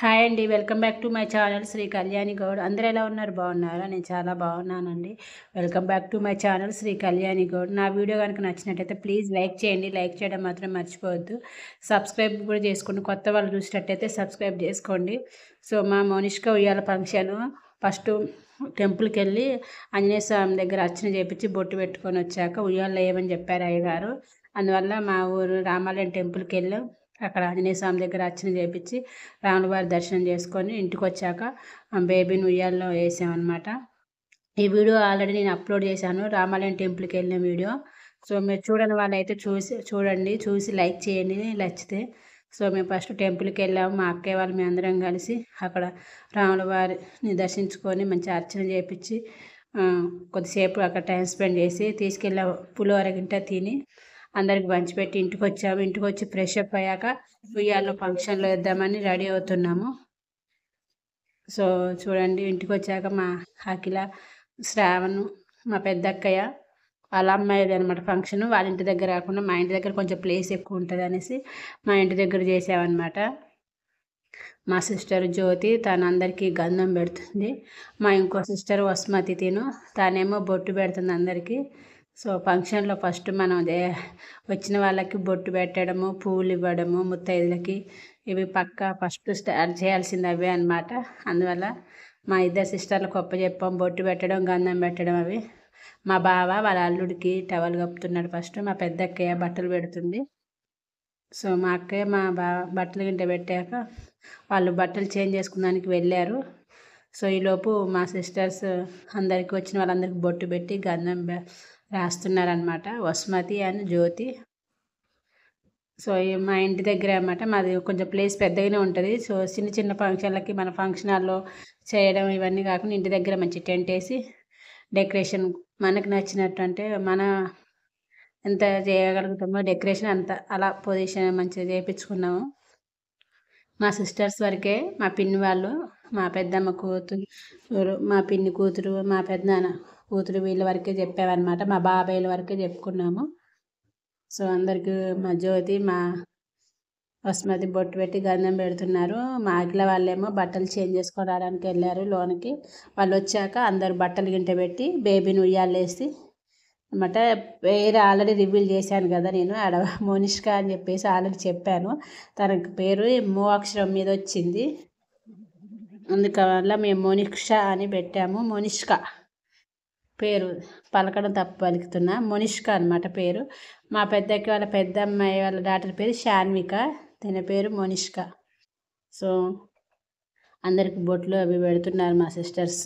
Hi అండి. Welcome back to my channel Sri Kalyani Goud. అందరూ ఎలా ఉన్నారు? బాగున్నారా? నేను చాలా బాగున్నానండి. Welcome back to my channel Sri Kalyani Goud. నా వీడియో కనుక నచ్చినట్టయితే ప్లీజ్ లైక్ చేయండి. లైక్ చేయడం మాత్రం మర్చిపోవద్దు. సబ్స్క్రైబ్ కూడా చేసుకోండి. కొత్త వాళ్ళు చూసినట్టయితే సబ్స్క్రైబ్ చేసుకోండి. సో మా మోనిష్క ఉయ్యాల ఫంక్షన్ ఫస్ట్ టెంపుల్కి వెళ్ళి ఆంజనేయ స్వామి దగ్గర అర్చన చేయించి బొట్టు పెట్టుకొని వచ్చాక ఉయ్యాల వేయమని చెప్పారు అయ్యగారు. అందువల్ల మా ఊరు రామాలయం టెంపుల్కి వెళ్ళాం. అక్కడ ఆంజనేయ స్వామి దగ్గర అర్చన చేయించి రాములవారి దర్శనం చేసుకొని ఇంటికి వచ్చాక బేబీని ఉయ్యాల్లో వేసామన్నమాట. ఈ వీడియో ఆల్రెడీ నేను అప్లోడ్ చేశాను, రామాలయం టెంపుల్కి వెళ్ళిన వీడియో. సో మీరు చూడని వాళ్ళైతే చూడండి, చూసి లైక్ చేయండి నచ్చితే. సో మేము ఫస్ట్ టెంపుల్కి వెళ్ళాము, మా అక్కయ్య వాళ్ళు మేము అందరం కలిసి అక్కడ రాముల వారిని దర్శించుకొని మంచి అర్చన చేయించి కొద్దిసేపు అక్కడ టైం స్పెండ్ చేసి తీసుకెళ్ళి పులిహోర గింట తిని అందరికి పంచిపెట్టి ఇంటికి వచ్చాము. ఇంటికి వచ్చి ఫ్రెష్ అప్ అయ్యాక ఉయ్యాల్లో ఫంక్షన్లో వేద్దామని రెడీ అవుతున్నాము. సో చూడండి, ఇంటికి వచ్చాక మా అఖిల, శ్రావణ్, మా పెద్ద అక్కయ్య వాళ్ళ అమ్మాయిది అనమాట ఫంక్షన్. వాళ్ళ ఇంటి దగ్గర కాకుండా మా ఇంటి దగ్గర కొంచెం ప్లేస్ ఎక్కువ ఉంటుంది అనేసి మా ఇంటి దగ్గర చేసామన్నమాట. మా సిస్టర్ జ్యోతి తను అందరికీ గంధం పెడుతుంది. మా ఇంకో సిస్టర్ వస్మతి తనేమో బొట్టు పెడుతుంది అందరికీ. సో ఫంక్షన్లో ఫస్ట్ మనం వచ్చిన వాళ్ళకి బొట్టు పెట్టడము, పూలు ఇవ్వడము, ముత్తైదులకి ఇవి పక్కా ఫస్ట్ స్టార్ట్ చేయాల్సింది అవే అనమాట. అందువల్ల మా ఇద్దరు సిస్టర్లకు చెప్పాం బొట్టు పెట్టడం, గంధం పెట్టడం అవి. మా బావ వాళ్ళ అల్లుడికి టవల్ కప్పుతున్నాడు ఫస్ట్. మా పెద్ద అక్కయ్య బట్టలు పెడుతుంది. సో మా అక్కయ్య మా బావ బట్టలు గింట పెట్టాక వాళ్ళు బట్టలు చేంజ్ చేసుకున్నానికి వెళ్ళారు. సో ఈలోపు మా సిస్టర్స్ అందరికి వచ్చిన వాళ్ళందరికీ బొట్టు పెట్టి గంధం రాస్తున్నారనమాట, వసుమతి అండ్ జ్యోతి. సో మా ఇంటి దగ్గర అన్నమాట. మాది కొంచెం ప్లేస్ పెద్దగానే ఉంటుంది. సో చిన్న చిన్న ఫంక్షన్లకి మన ఫంక్షన్ హాల్లో చేయడం ఇవన్నీ కాకుండా ఇంటి దగ్గర మంచి టెంట్ వేసి డెకరేషన్ మనకు నచ్చినట్టు, అంటే మన ఎంత చేయగలుగుతామో డెకరేషన్ అంత అలా పొజిషన్ మంచిగా చేయించుకున్నాము. మా సిస్టర్స్ వరకే, మా పిన్ని వాళ్ళు, మా పెద్దమ్మ కూతురు, మా పిన్ని కూతురు, మా పెద్దనాన్న కూతురు వీళ్ళ వరకే చెప్పామన్నమాట. మా బాబాయిల వరకే చెప్పుకున్నాము. సో అందరికీ మా జ్యోతి, మా వసుమతి బొట్టు పెట్టి గంధం పెడుతున్నారు. మా అఖిల వాళ్ళేమో బట్టలు చేంజ్ చేసుకోవడానికి వెళ్ళారు లోనికి. వాళ్ళు వచ్చాక అందరు బట్టలు గింట పెట్టి బేబీని ఉయ్యాలేసి అన్నమాట. పేరు ఆల్రెడీ రివీల్ చేశాను కదా నేను, ఆడ మోనిష్క అని చెప్పేసి ఆల్రెడీ చెప్పాను. తనకు పేరు మో అక్షరం మీద వచ్చింది, అందువల్ల మేము మోనిక్ష అని పెట్టాము. మోనిష్క పేరు పలకడం తప్పు పలుకుతున్నా, మోనిష్క అనమాట పేరు. మా పెద్దకి వాళ్ళ పెద్ద అమ్మాయి వాళ్ళ డాక్టర్ పేరు శాన్విక, తన పేరు మోనిష్క. సో అందరికి బొట్లు అవి పెడుతున్నారు మా సిస్టర్స్.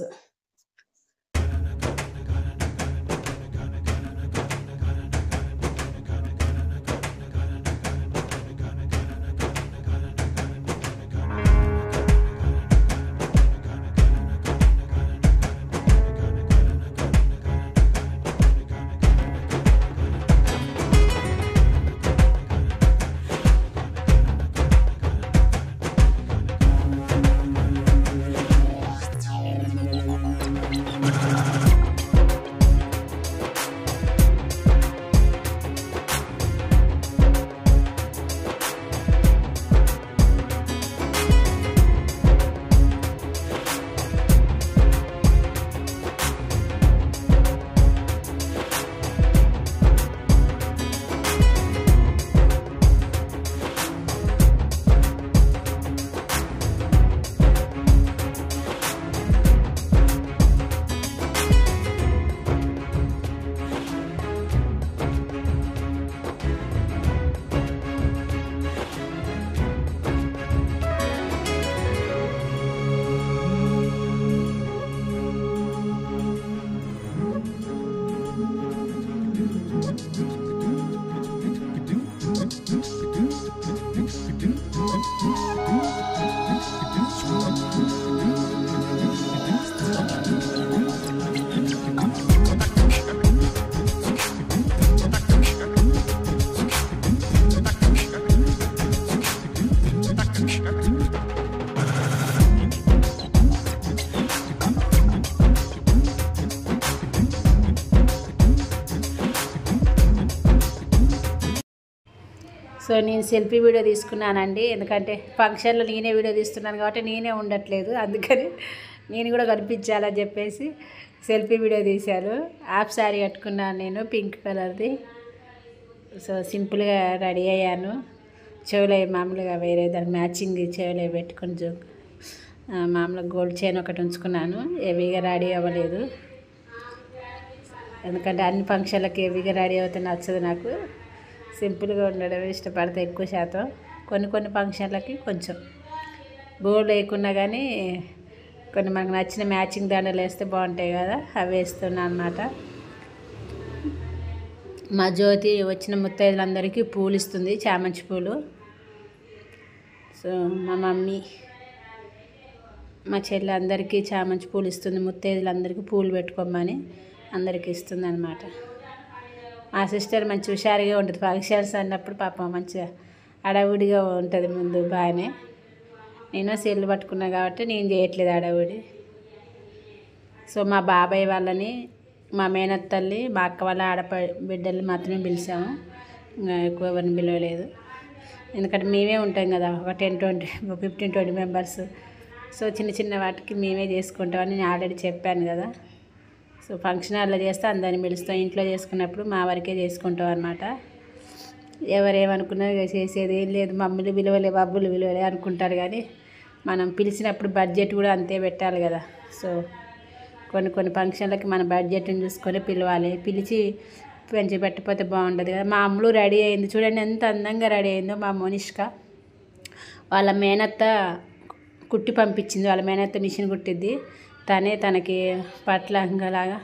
సో నేను సెల్ఫీ వీడియో తీసుకున్నానండి, ఎందుకంటే ఫంక్షన్లో నేనే వీడియో తీస్తున్నాను కాబట్టి నేనే ఉండట్లేదు, అందుకని నేను కూడా కనిపించాలని చెప్పేసి సెల్ఫీ వీడియో తీశాను. హాఫ్ శారీ కట్టుకున్నాను నేను, పింక్ కలర్ది. సో సింపుల్గా రెడీ అయ్యాను. చెవులు మామూలుగా వేరే దానికి మ్యాచింగ్ చెవులు పెట్టుకొని మామూలుగా గోల్డ్ చైన్ ఒకటి ఉంచుకున్నాను. హెవీగా రెడీ అవ్వలేదు, ఎందుకంటే అన్ని ఫంక్షన్లకి హెవీగా రెడీ అవుతే నచ్చదు నాకు. సింపుల్గా ఉండడం ఇష్టపడతా ఎక్కువ శాతం. కొన్ని ఫంక్షన్లకి కొంచెం గోల్డ్ వేయకున్నా కానీ కొన్ని మనకు నచ్చిన మ్యాచింగ్ దండలు వేస్తే బాగుంటాయి కదా, అవి వేస్తున్నా అన్నమాట. మా జ్యోతి వచ్చిన ముత్తైదులందరికీ పూలు ఇస్తుంది, చామంతి పూలు. సో మా మమ్మీ మా చెల్లి అందరికీ చామంతి పూలు ఇస్తుంది, ముత్తైదులందరికీ పూలు పెట్టుకోమని అందరికీ ఇస్తుంది అన్నమాట. మా సిస్టర్ మంచి హుషారుగా ఉంటుంది ఫంక్షన్స్ అన్నప్పుడు, పాపం మంచిగా అడవుడిగా ఉంటుంది ముందు బాగానే. నేను సెల్లు పట్టుకున్నా కాబట్టి నేను చేయట్లేదు అడవుడి. సో మా బాబాయ్ వాళ్ళని, మా మేనత్తల్ని, మా అక్క వాళ్ళ బిడ్డల్ని మాత్రమే పిలిచాము, ఎక్కువ ఎవరిని పిలవలేదు. ఎందుకంటే మేమే ఉంటాం కదా, ఒక 15-20 మెంబర్స్. సో చిన్న వాటికి మేమే చేసుకుంటామని నేను ఆల్రెడీ చెప్పాను కదా. సో ఫంక్షన్ హాల్లో చేస్తే అందరిని పిలుస్తాం, ఇంట్లో చేసుకున్నప్పుడు మా వరకే చేసుకుంటాం అన్నమాట. ఎవరేమనుకున్నా చేసేది ఏం లేదు, మమ్మల్ని విలువలే బబ్బులు విలువలే అనుకుంటారు, కానీ మనం పిలిచినప్పుడు బడ్జెట్ కూడా అంతే పెట్టాలి కదా. సో కొన్ని ఫంక్షన్లకి మన బడ్జెట్ని చూసుకొని పిలవాలి, పిలిచి పెంచి పెట్టకపోతే బాగుంటుంది కదా. మా అమ్ములు రెడీ అయింది, చూడండి ఎంత అందంగా రెడీ అయిందో మా మోనిష్క. వాళ్ళ మేనత్త కుట్టి పంపించింది, వాళ్ళ మేనత్త మిషన్ కుట్టిద్ది, తనకి పట్లంగలాగా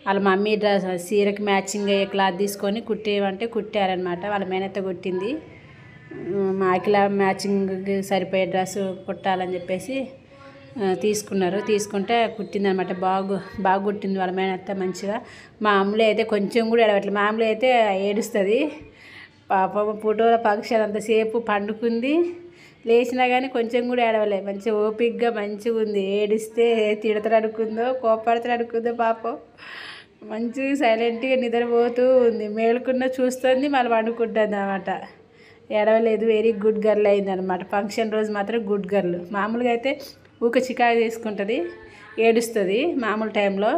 వాళ్ళ మమ్మీ డ్రెస్ చీరకి మ్యాచింగ్ అయ్యే క్లాత్ తీసుకొని కుట్టేయమంటే కుట్టారనమాట. వాళ్ళ మేనత్త కుట్టింది, మాకిలా మ్యాచింగ్కి సరిపోయే డ్రెస్ కుట్టాలని చెప్పేసి తీసుకుంటే కుట్టింది అనమాట. బాగా కుట్టింది వాళ్ళ మేనత్త మంచిగా. మా అమ్ములు అయితే కొంచెం కూడా ఏడవట్లేదు, మా అమ్ములు అయితే ఏడుస్తుంది పాపం. ఫోటోల ఫంక్షన్ అంతసేపు పండుకుంది, లేచినా కానీ కొంచెం కూడా ఏడవలేదు, మంచిగా ఓపిక్గా మంచిగా ఉంది. ఏడిస్తే తిడతాడు అనుకుందో కోపడతాడు అనుకుందో పాపం, మంచిగా సైలెంట్గా నిద్రపోతూ ఉంది. మేలుకున్న చూస్తుంది, మళ్ళీ పండుకుంటుంది అన్నమాట. ఏడవలేదు, వెరీ గుడ్ గర్ల్ అయింది అనమాట. ఫంక్షన్ రోజు మాత్రం గుడ్ గర్ల్. మామూలుగా అయితే ఊక చికాకు తీసుకుంటుంది, ఏడుస్తుంది మామూలు టైంలో.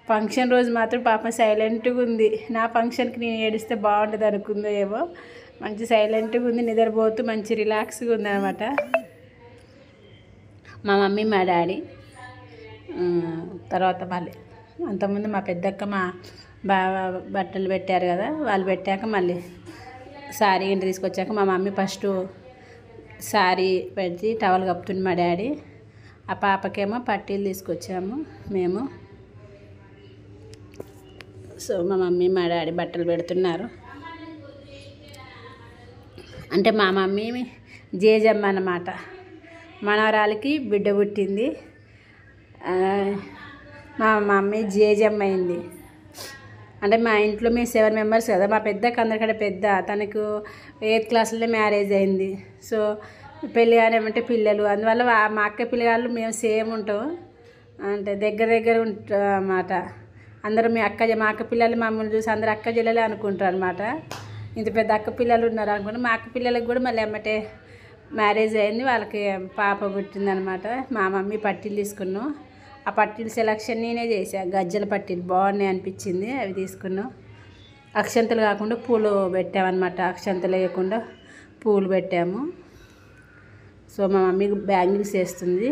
ఫంక్షన్ రోజు మాత్రం పాపం సైలెంట్గా ఉంది. నా ఫంక్షన్కి నేను ఏడిస్తే బాగుంటుంది అనుకుందో ఏమో, మంచి సైలెంట్గా ఉంది, నిద్రపోతూ మంచి రిలాక్స్గా ఉంది అనమాట. మా మమ్మీ మా డాడీ తర్వాత మళ్ళీ అంతకుముందు మా పెద్దక్క మా బావ బట్టలు పెట్టారు కదా, వాళ్ళు పెట్టాక మళ్ళీ శారీ ఇంటి తీసుకొచ్చాక మా మమ్మీ ఫస్ట్ శారీ పెట్టి టవల్ కప్పుతుంది మా డాడీ. ఆ పాపకేమో పట్టీలు తీసుకొచ్చాము మేము. సో మా మమ్మీ మా డాడీ బట్టలు పెడుతున్నారు. అంటే మా మమ్మీ జేజమ్మ అన్నమాట, మనవరాలకి బిడ్డ పుట్టింది. మా మమ్మీ జేజమ్మ అయింది. అంటే మా ఇంట్లో మేము 7 మెంబర్స్ కదా, మా పెద్దకి అందరికంటే పెద్ద, తనకు 8th క్లాస్లోనే మ్యారేజ్ అయింది. సో పెళ్ళి కానివ్వంటే పిల్లలు, అందువల్ల మా అక్క పిల్లగాళ్ళు మేము సేమ్ ఉంటాం, అంటే దగ్గర ఉంటాం అన్నమాట. అందరూ మా అక్క పిల్లలు మమ్మల్ని చూసి అందరు అక్క చెల్లెలే అనుకుంటారు అనమాట. ఇంత పెద్ద అక్క పిల్లలు ఉన్నారు అనుకుంటే, మా అక్క పిల్లలకు కూడా మళ్ళీ ఎమ్మటే మ్యారేజ్ అయింది, వాళ్ళకి పాప పుట్టిందనమాట. మా మమ్మీ పట్టీలు తీసుకున్నాం, ఆ పట్టీలు సెలక్షన్ నేనే చేసాను, గజ్జల పట్టీలు బాగున్నాయి అనిపించింది, అవి తీసుకున్నాం. అక్షంతలు కాకుండా పూలు పెట్టామన్నమాట, అక్షంతలు వేయకుండా పూలు పెట్టాము. సో మా మమ్మీ బ్యాంగిల్స్ వేస్తుంది,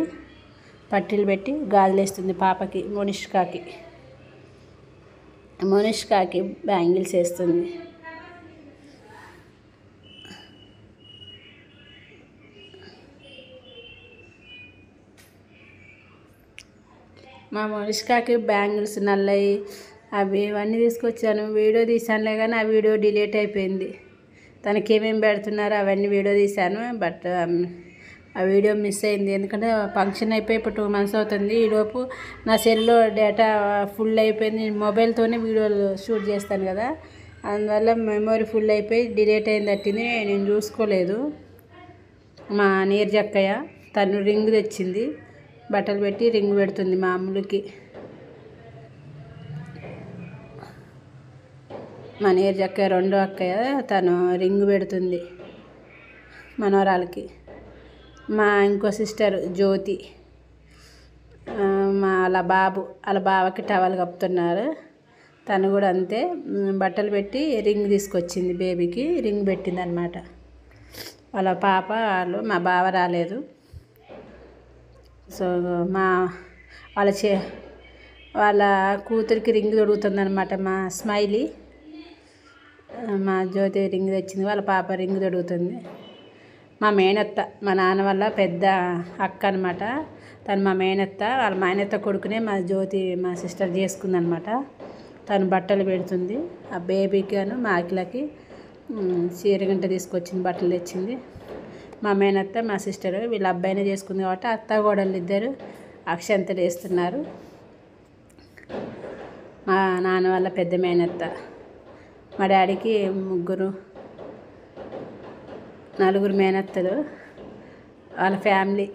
పట్టీలు పెట్టి గాజులు వేస్తుంది పాపకి, మోనిష్కాకి బ్యాంగిల్స్ వేస్తుంది. మా మోనిష్కాకి బ్యాంగిల్స్ నల్లయి ఇవన్నీ తీసుకొచ్చాను, వీడియో తీసానులే కానీ ఆ వీడియో డిలీట్ అయిపోయింది. తనకి ఏమేమి పెడుతున్నారో అవన్నీ వీడియో తీశాను, బట్ ఆ వీడియో మిస్ అయింది. ఎందుకంటే ఫంక్షన్ అయిపోయి ఇప్పుడు 2 months అవుతుంది. ఈలోపు నా సెల్లో డేటా ఫుల్ అయిపోయింది, మొబైల్తోనే వీడియోలు షూట్ చేస్తాను కదా, అందువల్ల మెమొరీ ఫుల్ అయిపోయి డిలీట్ అయింది. అట్టింది నేను చూసుకోలేదు. మా నీర్జక్కయ్య తను రింగ్ తెచ్చింది, బట్టలు పెట్టి రింగ్ పెడుతుంది మా అమ్ములకి. మా నీర్జక్కయ్య రెండో అక్కయ్య, తను రింగ్ పెడుతుంది. మనవరాలకి. మా ఇంకో సిస్టర్ జ్యోతి, వాళ్ళ బావకి టవల్ కప్పుతున్నారు. తను కూడా అంతే, బట్టలు పెట్టి రింగ్ తీసుకొచ్చింది, బేబీకి రింగ్ పెట్టింది అనమాట. వాళ్ళ పాప మా బావ రాలేదు. సో వాళ్ళ కూతురికి రింగ్ తొడుగుతుందనమాట మా స్మైలీ. మా జ్యోతి రింగ్ తెచ్చింది, వాళ్ళ పాప రింగ్ తొడుగుతుంది. మా మేనత్త, మా నాన్న వాళ్ళ పెద్ద అక్క అనమాట. తను మా మేనత్త, వాళ్ళ మేనత్త కొడుకునే మా జ్యోతి మా సిస్టర్ చేసుకుందనమాట. తను బట్టలు పెడుతుంది ఆ బేబీకి మా అఖిలకి. చీరగంట తీసుకొచ్చింది, బట్టలు తెచ్చింది. మా మేనత్త మా సిస్టర్ వీళ్ళ అబ్బాయినే చేసుకుంది కాబట్టి అత్త కోడళ్ళు ఇద్దరు అక్షంతలు వేస్తున్నారు. మా నాన్న వాళ్ళ పెద్ద మేనత్త, మా డాడీకి నలుగురు మేనత్తలు, వాళ్ళ ఫ్యామిలీ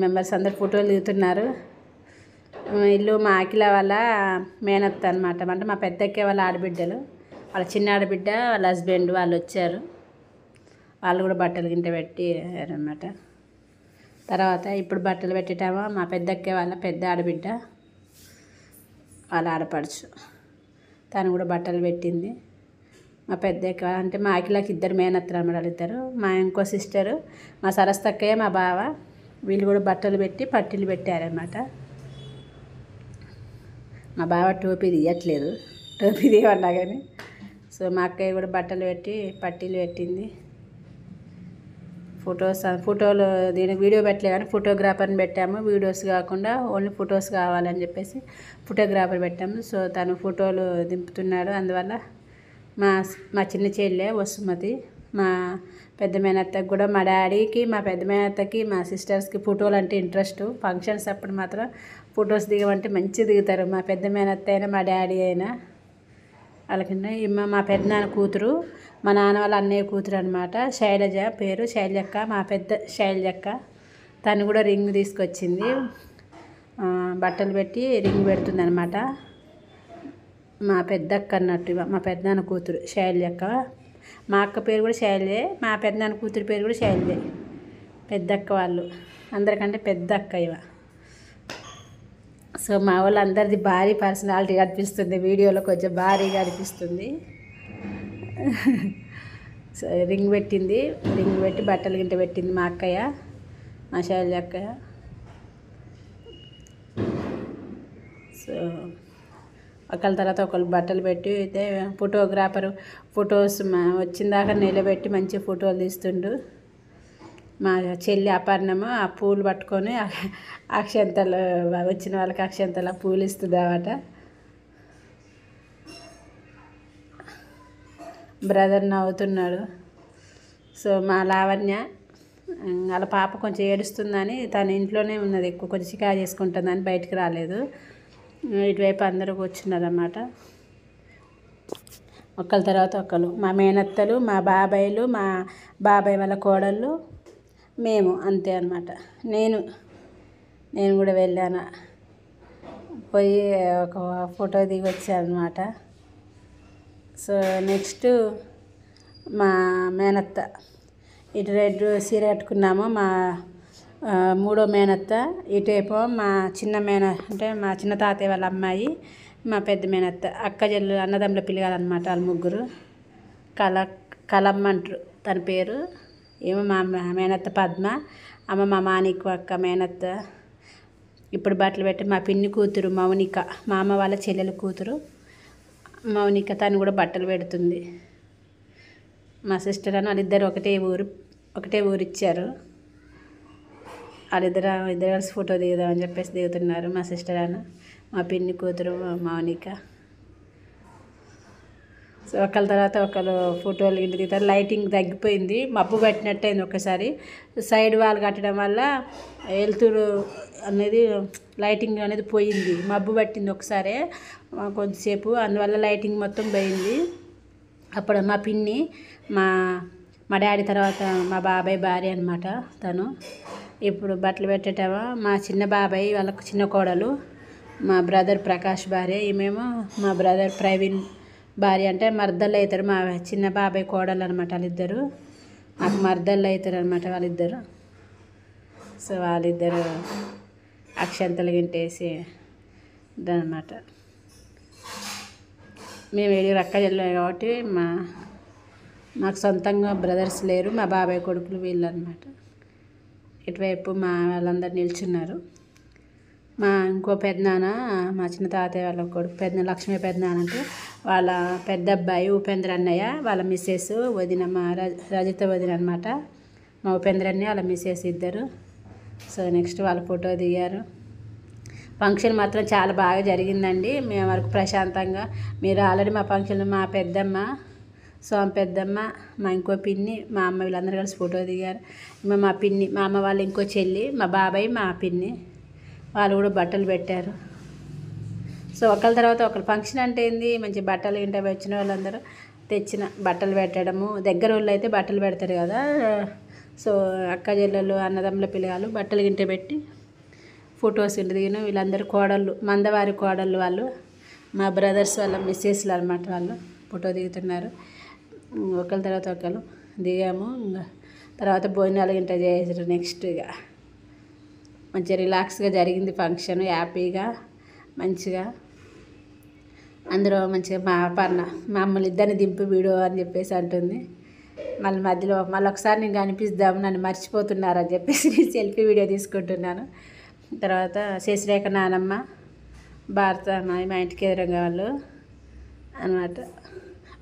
మెంబర్స్ అందరు ఫోటోలు దిగుతున్నారు. ఇల్లు మా అఖిల వాళ్ళ మేనత్త అనమాట. అంటే మా పెద్దక్కే వాళ్ళ ఆడబిడ్డలు, వాళ్ళ చిన్న ఆడబిడ్డ వాళ్ళ హస్బెండ్ వాళ్ళు వచ్చారు. వాళ్ళు కూడా బట్టలు గింట పెట్టారనమాట. తర్వాత ఇప్పుడు బట్టలు పెట్టేటామో మా పెద్దక్కే వాళ్ళ పెద్ద ఆడబిడ్డ, వాళ్ళ ఆడపడుచు, తను కూడా బట్టలు పెట్టింది. మా పెద్దక్క అంటే మా అఖిలకి ఇద్దరు మేనత్తలు అన్నమాట. వాళ్ళిద్దరు. మా ఇంకో సిస్టరు మా సరస్తక్కయ్య, మా బావ, వీళ్ళు కూడా బట్టలు పెట్టి పట్టీలు పెట్టారనమాట. మా బావ టోపీ తీయట్లేదు, టోపీ తీయమన్నా కానీ. సో మా అక్కయ్య కూడా బట్టలు పెట్టి పట్టీలు పెట్టింది. ఫోటోలు దీనికి వీడియో పెట్టలే కానీ ఫోటోగ్రాఫర్ని పెట్టాము. వీడియోస్ కాకుండా ఓన్లీ ఫొటోస్ కావాలని చెప్పేసి ఫోటోగ్రాఫర్ పెట్టాము. సో తను ఫోటోలు దింపుతున్నాడు. అందువల్ల మా చిన్న చెల్లె వసుమతి, మా పెద్ద మేనత్తకి కూడా, మా డాడీకి, మా పెద్ద మేనత్తకి, మా సిస్టర్స్కి ఫోటోలు అంటే ఇంట్రెస్ట్. ఫంక్షన్స్ అప్పుడు మాత్రం ఫొటోస్ దిగమంటే మంచిగా దిగుతారు. మా పెద్ద మేనత్త అయినా మా డాడీ అయినా. వాళ్ళకన్నా మా పెద్దనాన్న కూతురు, మా నాన్న వాళ్ళ అన్నయ్య కూతురు అనమాట. శైలజ పేరు, శైలజక్క, మా పెద్ద శైలజక్క. తను కూడా రింగ్ తీసుకొచ్చింది, బట్టలు పెట్టి రింగ్ పెడుతుంది అనమాట. మా పెద్దక్క అన్నట్టు, మా పెద్దనాన్న కూతురు శైలజక్క. మా అక్క పేరు కూడా శైలజే, మా పెద్దనాన్న కూతురు పేరు కూడా శైలజే. పెద్దక్క వాళ్ళు, అందరికంటే పెద్ద అక్క ఇవ. సో మా వాళ్ళు అందరిది భారీ పర్సనాలిటీ కనిపిస్తుంది వీడియోలో, కొంచెం భారీగా అనిపిస్తుంది. సో రింగ్ పెట్టింది, రింగ్ పెట్టి బట్టలు గింట పెట్టింది మా అక్కయ్య, మా శైలజ అక్కయ్య. సో ఒకళ్ళ తర్వాత ఒకళ్ళు బట్టలు పెట్టి అయితే ఫోటోగ్రాఫరు ఫొటోస్ వచ్చిన దాకా నిలబెట్టి మంచి ఫోటోలు తీస్తుండు. మా చెల్లి అపర్ణము ఆ పూలు పట్టుకొని అక్షంతలు, వచ్చిన వాళ్ళకి అక్షంతలు పూలు ఇస్తుంది అన్నమాట. బ్రదర్ నవ్వుతున్నాడు. సో మా లావణ్య వాళ్ళ పాప కొంచెం ఏడుస్తుందని తను ఇంట్లోనే ఉన్నది, ఎక్కువ కొంచెం చికా చేసుకుంటుందని బయటికి రాలేదు. ఇటువైపు అందరూ కూర్చున్నారన్నమాట. ఒకళ్ళ తర్వాత ఒకళ్ళు, మా మేనత్తలు, మా బాబాయ్లు, మా బాబాయ్ వాళ్ళ కోడళ్ళు, మేము అంతే అన్నమాట. నేను కూడా వెళ్ళాను, పోయి ఒక ఫోటో దిగి వచ్చాను అన్నమాట. సో నెక్స్ట్ మా మేనత్త, ఇటు రెడ్ చీర కట్టుకున్నాము. మా మూడో మేనత్త, ఇటేపో మా చిన్న తాతయ్య వాళ్ళ అమ్మాయి, మా పెద్ద మేనత్త, అక్క చెల్లు అన్నదమ్ముల పిల్లగాలన్నమాట. వాళ్ళు ముగ్గురు. కలమ్మ అంటారు తన పేరు. ఏమో మా మేనత్త పద్మ, అమ్మ మా మాణిక్కు అక్క మేనత్త. ఇప్పుడు బట్టలు పెట్టి మా పిన్ని కూతురు మౌనిక, మా అమ్మ వాళ్ళ చెల్లెల కూతురు మౌనిక, తను కూడా బట్టలు పెడుతుంది. మా సిస్టర్ అని వాళ్ళిద్దరు ఒకటే ఊరు ఇచ్చారు. ఇద్దరు కలిసి ఫోటో దిగుదామని చెప్పేసి దిగుతున్నారు. మా సిస్టర్ అన్న, మా పిన్ని కూతురు మౌనిక. సో ఒకళ్ళ తర్వాత ఒకళ్ళు ఫోటోలు ఇంటి దిగుతారు. లైటింగ్ తగ్గిపోయింది, మబ్బు పట్టినట్టయింది. ఒకసారి సైడ్ వాల్ కట్టడం వల్ల వెలుతురు అనేది, లైటింగ్ అనేది పోయింది, మబ్బు పట్టింది ఒకసారి కొద్దిసేపు, అందువల్ల లైటింగ్ మొత్తం పోయింది. అప్పుడు మా పిన్ని, మా డాడీ తర్వాత మా బాబాయ్ భార్య అనమాట తను. ఇప్పుడు బట్టలు పెట్టేటమా మా చిన్న బాబాయ్ వాళ్ళకు చిన్న కోడలు, మా బ్రదర్ ప్రకాష్ భార్య. ఈమెమో మా బ్రదర్ ప్రవీణ్ భార్య అంటే మర్దళ్ళు అవుతారు. మా చిన్న బాబాయ్ కోడలు అనమాట వాళ్ళిద్దరు. నాకు మర్దళ్ళు అవుతారు అనమాట వాళ్ళిద్దరు. సో వాళ్ళిద్దరు అక్షంతలు గింటేసి అనమాట. మేము ఏడుగురు అక్క చెల్లెలు కాబట్టి మాకు సొంతంగా బ్రదర్స్ లేరు. మా బాబాయ్ కొడుకులు వీళ్ళు అనమాట. ఇటువైపు మా వాళ్ళందరూ నిల్చున్నారు. మా ఇంకో పెద్దనాన్న, మా చిన్న తాతయ్య వాళ్ళ కొడుకు పెద్ద లక్ష్మీ పెద్దనాన్న అంటే వాళ్ళ పెద్ద అబ్బాయి ఉపేంద్ర అన్నయ్య, వాళ్ళ మిస్సెస్ వదిన మా రజిత వదిన అనమాట. మా ఉపేంద్ర అన్నయ్య వాళ్ళ మిస్సెస్ ఇద్దరు. సో నెక్స్ట్ వాళ్ళ ఫోటో దిగారు. ఫంక్షన్ మాత్రం చాలా బాగా జరిగిందండి. మేము వరకు ప్రశాంతంగా. మీరు ఆల్రెడీ మా ఫంక్షన్ మా పెద్దమ్మ, పెద్దమ్మ, మా ఇంకో పిన్ని, మా అమ్మ వీళ్ళందరూ కలిసి ఫోటో దిగారు. మా పిన్ని, మా అమ్మ వాళ్ళ ఇంకో చెల్లి, మా బాబాయ్, మా పిన్ని వాళ్ళు కూడా బట్టలు పెట్టారు. సో ఒకళ్ళ తర్వాత ఒకళ్ళు ఫంక్షన్ అంటే ఏంది, మంచి బట్టలు ఇంట వచ్చిన వాళ్ళందరూ తెచ్చిన బట్టలు పెట్టడము. దగ్గర వాళ్ళు అయితే బట్టలు పెడతారు కదా. సో అక్క చెల్లెళ్ళు, అన్నదమ్ముల పిల్లలు బట్టలు గింట పెట్టి ఫొటోస్ ఇంటి దిగిన. వీళ్ళందరూ కోడళ్ళు, మందవారి కోడళ్ళు వాళ్ళు, మా బ్రదర్స్ వాళ్ళ మిస్సెస్లు అనమాట. వాళ్ళు ఫోటో దిగుతున్నారు. ఒకళ్ళ తర్వాత ఒకళ్ళు దిగాము. ఇంకా తర్వాత భోజనాలు గింట చేసారు. నెక్స్ట్ ఇక మంచిగా రిలాక్స్గా జరిగింది ఫంక్షన్. హ్యాపీగా మంచిగా అందరూ మంచిగా మా మమ్మల్ని ఇద్దరిని దింపు వీడియో అని చెప్పేసి అంటుంది. మళ్ళీ మధ్యలో మళ్ళీ ఒకసారి నేను కనిపిద్దాము, నన్ను మర్చిపోతున్నారని చెప్పేసి నేను సెల్ఫీ వీడియో తీసుకుంటున్నాను. తర్వాత శశిరేఖ నానమ్మ, భారత మా ఇంటికి ఎదురుగా వాళ్ళు అనమాట.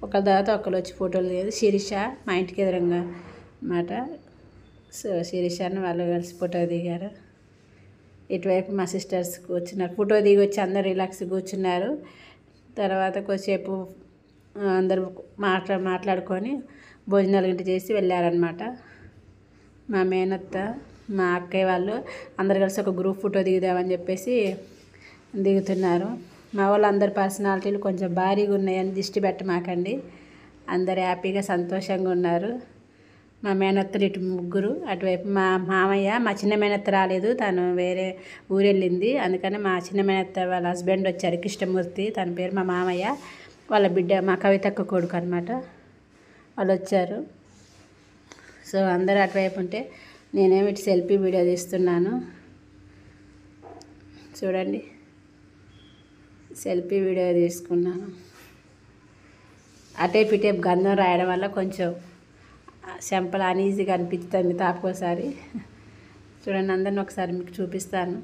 ఒకళ్ళ తర్వాత ఒకళ్ళు వచ్చి ఫోటోలు లేదు. శిరీష మా ఇంటికి ఎదురుగా అన్నమాట. సో శిరీషని వాళ్ళు కలిసి ఫోటో దిగారు. ఇటువైపు మా సిస్టర్స్ కూర్చున్నారు. ఫోటో దిగి వచ్చి అందరు రిలాక్స్ కూర్చున్నారు. తర్వాత కొద్దిసేపు అందరూ మాట్లాడుకొని భోజనాలు గింట చేసి వెళ్ళారనమాట. మా మేనత్త, మా అక్కయ్య వాళ్ళు అందరు కలిసి ఒక గ్రూప్ ఫోటో దిగుదామని చెప్పేసి దిగుతున్నారు. మా వాళ్ళు అందరి పర్సనాలిటీలు కొంచెం భారీగా ఉన్నాయని దిష్టి పెట్టమాకండి. అందరు హ్యాపీగా సంతోషంగా ఉన్నారు. మా మేనత్తలు ఇటు ముగ్గురు, అటువైపు మా మామయ్య. మా చిన్న మేనత్త రాలేదు, తను వేరే ఊరు వెళ్ళింది. అందుకని మా చిన్న మేనత్త వాళ్ళ హస్బెండ్ వచ్చారు, కృష్ణమూర్తి తన పేరు. మా మామయ్య వాళ్ళ బిడ్డ మా కవితక్క కొడుకు అనమాట. వాళ్ళు వచ్చారు. సో అందరూ అటువైపు ఉంటే నేనేమి ఇటు సెల్ఫీ వీడియో తీస్తున్నాను. చూడండి, సెల్ఫీ వీడియో తీసుకున్నాను. అటేపు ఇటేపు గంధం రాయడం వల్ల కొంచెం చెంపలు అనీజీగా అనిపిస్తుంది తాపకోసారి. చూడండి, అందరిని ఒకసారి మీకు చూపిస్తాను.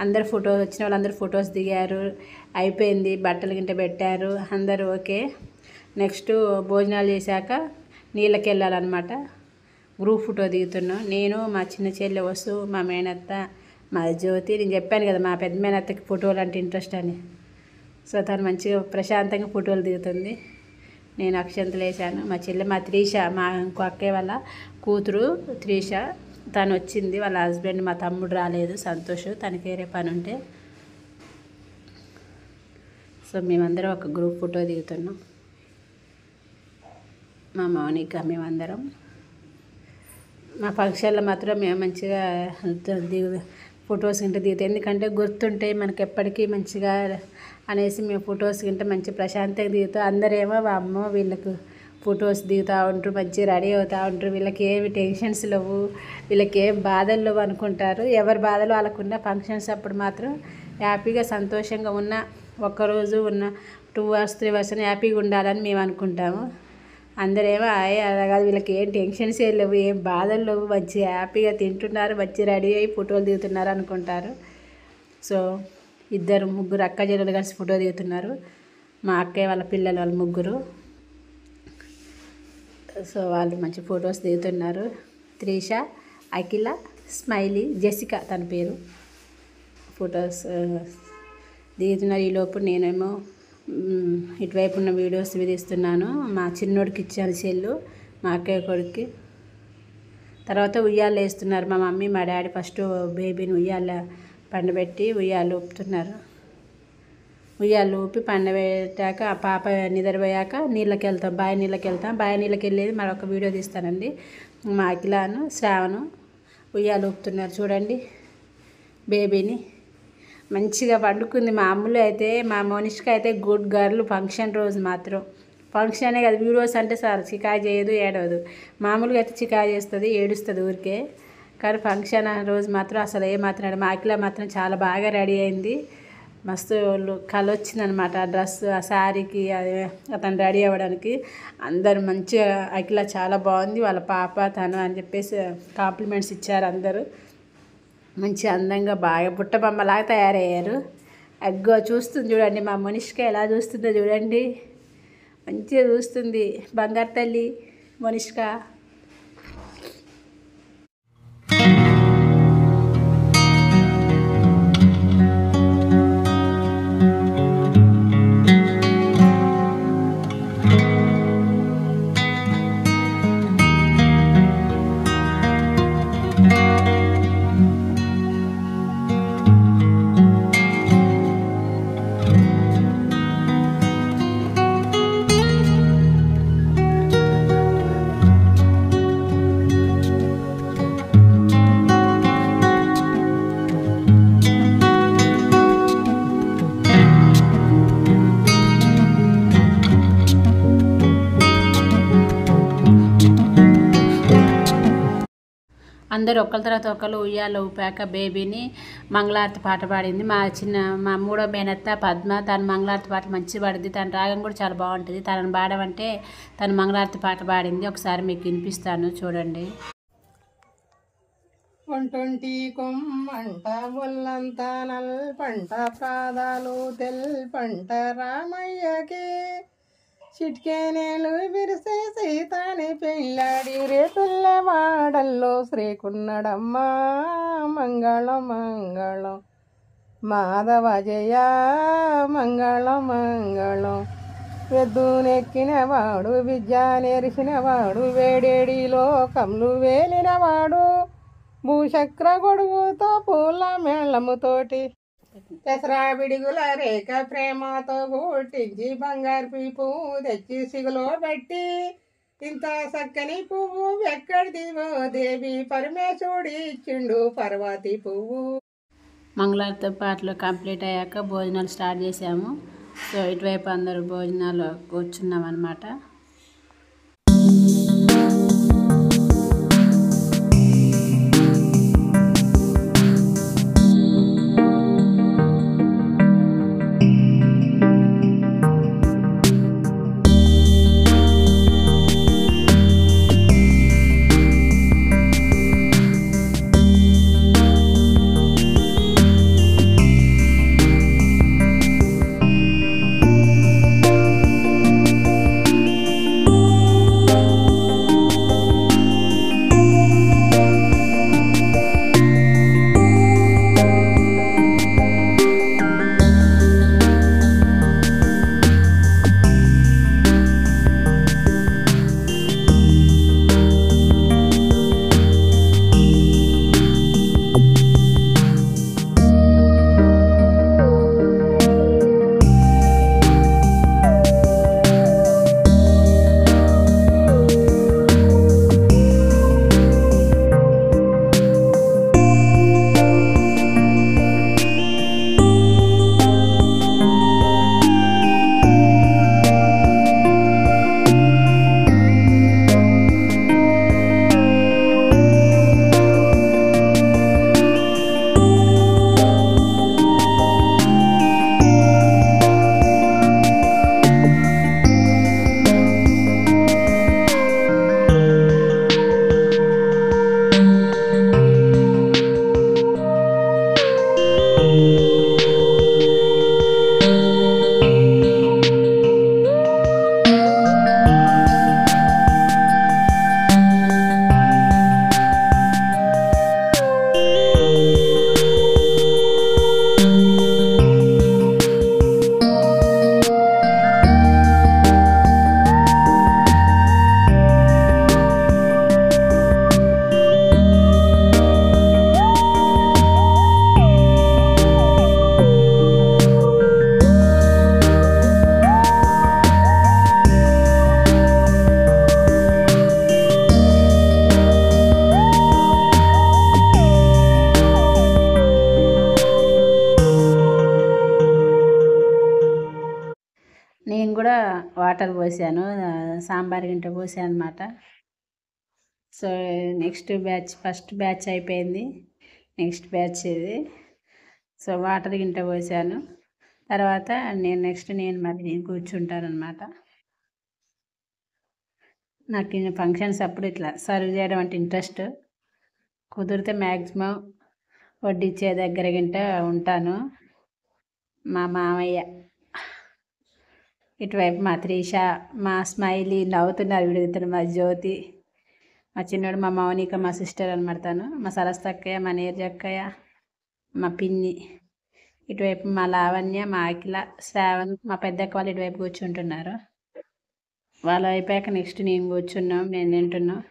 అందరు ఫోటో వచ్చిన వాళ్ళందరూ ఫొటోస్ దిగారు. అయిపోయింది, బట్టలు గింట పెట్టారు, అందరూ ఓకే. నెక్స్ట్ భోజనాలు చేశాక నీళ్ళకి వెళ్ళాలన్నమాట. గ్రూప్ ఫోటో దిగుతున్నాం. నేను, మా చిన్న చెల్లె వసు, మా మేనత్త, మా జ్యోతి. నేను చెప్పాను కదా మా పెద్ద మేనత్తకి ఫోటోలు అంటే ఇంట్రెస్ట్ అని. సో తను మంచిగా ప్రశాంతంగా ఫోటోలు దిగుతుంది. నేను అక్షంతలు వేసాను. మా చెల్లె, మా త్రీష, మా ఇంకో అక్కయ్య వాళ్ళ కూతురు త్రీష, తను వచ్చింది. వాళ్ళ హస్బెండ్ మా తమ్ముడు రాలేదు, సంతోష్, తనకి వేరే పని ఉంటే. సో మేమందరం ఒక గ్రూప్ ఫోటో దిగుతున్నాం. మా మౌనిక, మేమందరం మా ఫంక్షన్లో మాత్రం మేము మంచిగా ఫొటోస్ గింట దిగుతాం. ఎందుకంటే గుర్తుంటాయి మనకి ఎప్పటికీ మంచిగా అనేసి మేము ఫొటోస్ గింట మంచి ప్రశాంతంగా దిగుతాం. అందరేమో అమ్మో వీళ్ళకు ఫొటోస్ దిగుతూ ఉంటారు, మంచిగా రెడీ అవుతూ ఉంటారు, వీళ్ళకి ఏమి టెన్షన్స్ లేవు, వీళ్ళకి ఏం బాధలు లేవు అనుకుంటారు. ఎవరి బాధలు వాళ్ళకున్న ఫంక్షన్స్ అప్పుడు మాత్రం హ్యాపీగా సంతోషంగా ఉన్న ఒక్కరోజు ఉన్న 2 hours 3 hours హ్యాపీగా ఉండాలని మేము అనుకుంటాము. అందరేమో అలా కాదు, వీళ్ళకి ఏం టెన్షన్స్ ఏం లేవు, ఏం బాధలు లేవు, మంచి హ్యాపీగా తింటున్నారు, మంచి రెడీ అయ్యి ఫోటోలు దిగుతున్నారు అనుకుంటారు. సో ముగ్గురు అక్క చెల్లెలు కలిసి ఫోటో దిగుతున్నారు. మా అక్కయ్య వాళ్ళ పిల్లలు వాళ్ళు ముగ్గురు. సో వాళ్ళు మంచి ఫొటోస్ దిగుతున్నారు. త్రీష, అఖిల, స్మైలీ, జెసికా తన పేరు. ఫొటోస్ దిగుతున్నారు. ఈలోపు నేనేమో ఇటువైపు ఉన్న వీడియోస్ తీస్తున్నాను. మా చిన్నోడికి ఇచ్చాను సెల్లు, మా అక్కయ్య కొడుక్కి. తర్వాత ఉయ్యాలు వేస్తున్నారు మా మమ్మీ, మా డాడీ. ఫస్ట్ బేబీని ఉయ్యాల పండబెట్టి ఉయ్యాలు ఊపుతున్నారు. ఉయ్యాలు ఊపి పండబెట్టాక ఆ పాప నిద్రపోయాక నీళ్ళకి వెళ్తాం, బావి నీళ్ళకి వెళ్తాం. బావి నీళ్ళకి వెళ్ళేది మరొక వీడియో తీస్తానండి. మా అఖిలాను, శ్రావణు ఉయ్యాలు ఊపుతున్నారు. చూడండి బేబీని. మంచిగా పండుకుంది. మా అమ్ములు అయితే మా మోనిష్క అయితే గుడ్ గర్ల్. ఫంక్షన్ రోజు మాత్రం ఫంక్షనే కదా, వీడియోస్ అంటే సార్ చికాకు చేయదు, ఏడవదు. మామూలుగా అయితే చికాకు చేస్తుంది, ఏడుస్తుంది ఊరికే. కానీ ఫంక్షన్ రోజు మాత్రం అసలు ఏమాత్రం మా అఖిల మాత్రం చాలా బాగా రెడీ అయింది. మస్తు కళ వచ్చిందనమాట ఆ డ్రెస్, ఆ శారీకి, అది అతను రెడీ అవ్వడానికి. అందరు మంచిగా అఖిల చాలా బాగుంది, వాళ్ళ పాప తను అని చెప్పేసి కాంప్లిమెంట్స్ ఇచ్చారు అందరూ. మంచి అందంగా బాగా బుట్టబొమ్మలాగా తయారయ్యారు. అగ్గో చూస్తుంది చూడండి, మా మనిషిక ఎలా చూస్తుందో చూడండి, మంచిగా చూస్తుంది బంగారు తల్లి మనిషిక. అందరూ ఒకరి తర్వాత ఒకరు ఉయ్యాల ఊపాక బేబీని మంగళారతి పాట పాడింది. మా మూడో మేనత్త పద్మ, తను మంగళారతి పాట మంచిగా పాడింది. తన రాగం కూడా చాలా బాగుంటుంది. తనను పాడమంటే తను మంగళారతి పాట పాడింది. ఒకసారి మీకు వినిపిస్తాను చూడండి. ఒంటొంటి కొమ్మంట ఒళ్ళంత నల్పంట పాదాలు తెల్పంట రామయ్యకి చిట్కేనేలు విరిసే సీతాని పెళ్ళాడి రేతుల్ల వాడల్లో శ్రీకున్నడమ్మా మంగళం మంగళం మాధవ జయ మంగళం మంగళం. ఎద్దునెక్కినవాడు విద్య నేర్చినవాడు వేడేడి లోకములు వేలినవాడు భూచక్ర గొడుగుతో పూల మేళముతోటి దసరా విడుగుల రేఖ ప్రేమతో గుట్టించి బంగారు పువ్వు తెచ్చి సిగులో పెట్టి ఇంత చక్కని పువ్వు ఎక్కడిదివో దేవి పరమేశ్వరుడి ఇచ్చిండు పర్వతి పువ్వు. మంగళారతి పాటలు కంప్లీట్ అయ్యాక భోజనాలు స్టార్ట్ చేసాము. సో ఇటువైపు అందరూ భోజనాలు కూర్చున్నాం అన్నమాట. వాటర్ పోసాను, సాంబార్ గింట పోసాను అనమాట. So next batch, first batch అయిపోయింది, నెక్స్ట్ బ్యాచ్ ఇది. సో వాటర్ గింట పోసాను, తర్వాత నేను కూర్చుంటాను అనమాట. నాకు ఈ ఫంక్షన్స్ అప్పుడు ఇట్లా సర్వ్ చేయడం అంటే ఇంట్రెస్ట్. కుదిరితే మ్యాక్సిమం వడ్డిచ్చే దగ్గర గింట ఉంటాను. మా మామయ్య ఇటువైపు, మా త్రిష, మా స్మైలీ నవ్వుతున్నారు వీడిద్దరు, మా జ్యోతి, మా చిన్నోడు, మా మౌనిక, మా సిస్టర్ అనమాట తను, మా సరస్తక్కయ్య, మా నీరజక్కయ్య, మా పిన్ని, ఇటువైపు మా లావణ్య, మా అఖిల, శ్రావణ్, మా పెద్దక్క వాళ్ళు ఇటువైపు కూర్చుంటున్నారు. వాళ్ళు అయిపోయాక నెక్స్ట్ నేను తింటున్నాం.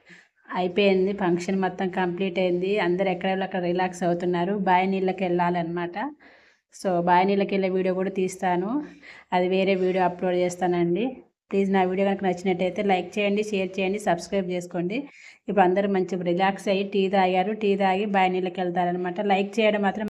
అయిపోయింది, ఫంక్షన్ మొత్తం కంప్లీట్ అయింది. అందరు ఎక్కడ రిలాక్స్ అవుతున్నారు. బావి నీళ్ళకి వెళ్ళాలన్నమాట. సో బావి నీళ్ళకి వెళ్ళే వీడియో కూడా తీస్తాను, అది వేరే వీడియో అప్లోడ్ చేస్తానండి. ప్లీజ్ నా వీడియో కనుక నచ్చినట్టయితే లైక్ చేయండి, షేర్ చేయండి, సబ్స్క్రైబ్ చేసుకోండి. ఇప్పుడు అందరూ మంచిగా రిలాక్స్ అయ్యి టీ తాగారు, టీ తాగి బావి నీళ్ళకి వెళ్తారనమాట. లైక్ చేయడం మాత్రం